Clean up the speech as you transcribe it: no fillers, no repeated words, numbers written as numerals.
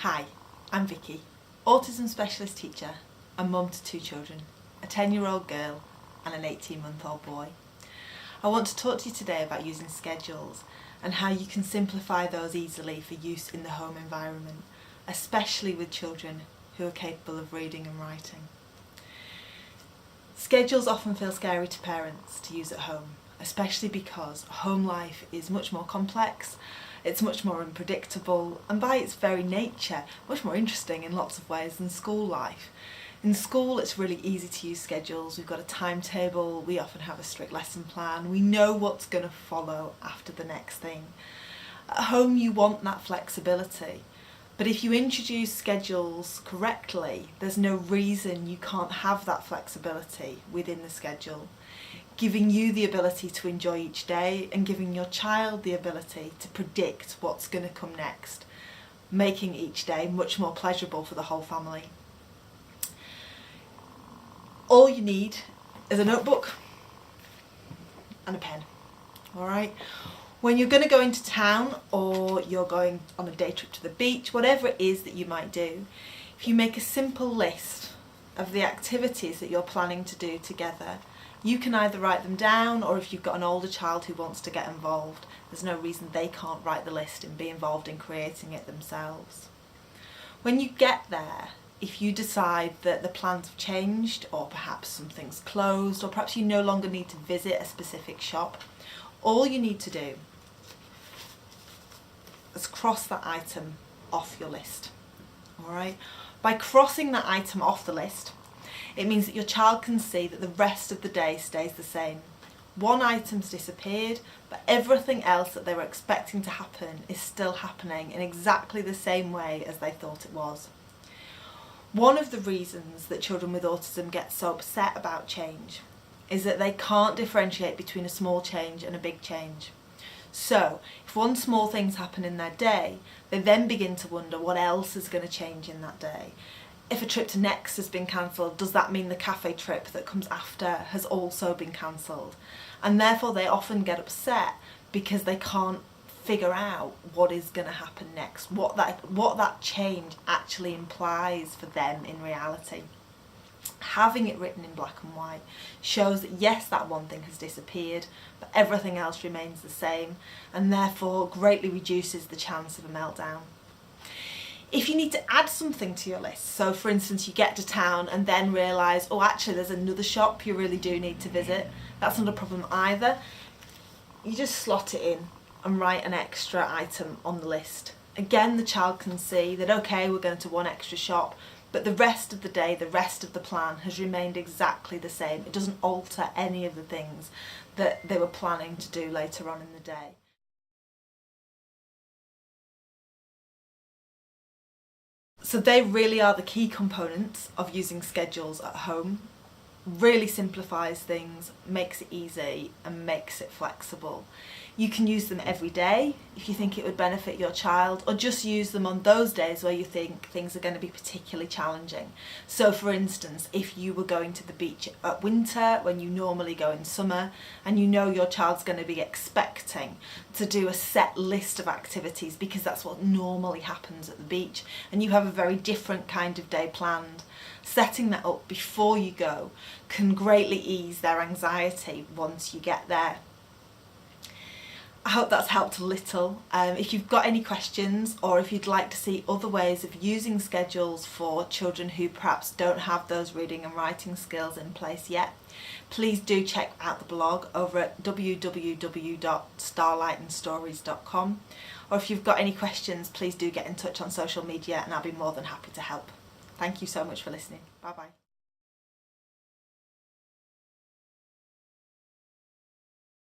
Hi, I'm Vicky, autism specialist teacher and mum to two children, a 10-year-old girl and an 18-month-old boy. I want to talk to you today about using schedules and how you can simplify those easily for use in the home environment, especially with children who are capable of reading and writing. Schedules often feel scary to parents to use at home, especially because home life is much more complex, it's much more unpredictable, and by its very nature, much more interesting in lots of ways than school life. In school, it's really easy to use schedules. We've got a timetable, we often have a strict lesson plan, we know what's going to follow after the next thing. At home, you want that flexibility. But if you introduce schedules correctly, there's no reason you can't have that flexibility within the schedule, giving you the ability to enjoy each day and giving your child the ability to predict what's going to come next, making each day much more pleasurable for the whole family. All you need is a notebook and a pen, all right? When you're going to go into town or you're going on a day trip to the beach, whatever it is that you might do, if you make a simple list of the activities that you're planning to do together, you can either write them down, or if you've got an older child who wants to get involved, there's no reason they can't write the list and be involved in creating it themselves. When you get there, if you decide that the plans have changed, or perhaps something's closed, or perhaps you no longer need to visit a specific shop, all you need to do is cross that item off your list. All right? By crossing that item off the list, it means that your child can see that the rest of the day stays the same. One item's disappeared, but everything else that they were expecting to happen is still happening in exactly the same way as they thought it was. One of the reasons that children with autism get so upset about change is that they can't differentiate between a small change and a big change. So, if one small thing's happen in their day, they then begin to wonder what else is going to change in that day. If a trip to Next has been cancelled, does that mean the cafe trip that comes after has also been cancelled? And therefore they often get upset because they can't figure out what is going to happen next, what that change actually implies for them in reality. Having it written in black and white shows that yes, that one thing has disappeared, but everything else remains the same, and therefore greatly reduces the chance of a meltdown. If you need to add something to your list, so for instance you get to town and then realise, oh actually there's another shop you really do need to visit, that's not a problem either. You just slot it in and write an extra item on the list. Again, the child can see that okay, we're going to one extra shop, but the rest of the day, the rest of the plan has remained exactly the same. It doesn't alter any of the things that they were planning to do later on in the day. So they really are the key components of using schedules at home. Really simplifies things, makes it easy and makes it flexible. You can use them every day if you think it would benefit your child, or just use them on those days where you think things are going to be particularly challenging. So for instance, if you were going to the beach at winter when you normally go in summer, and you know your child's going to be expecting to do a set list of activities because that's what normally happens at the beach, and you have a very different kind of day planned, setting that up before you go can greatly ease their anxiety once you get there. I hope that's helped a little. If you've got any questions, or if you'd like to see other ways of using schedules for children who perhaps don't have those reading and writing skills in place yet, please do check out the blog over at www.starlightandstories.com. Or if you've got any questions, please do get in touch on social media and I'll be more than happy to help. Thank you so much for listening. Bye bye.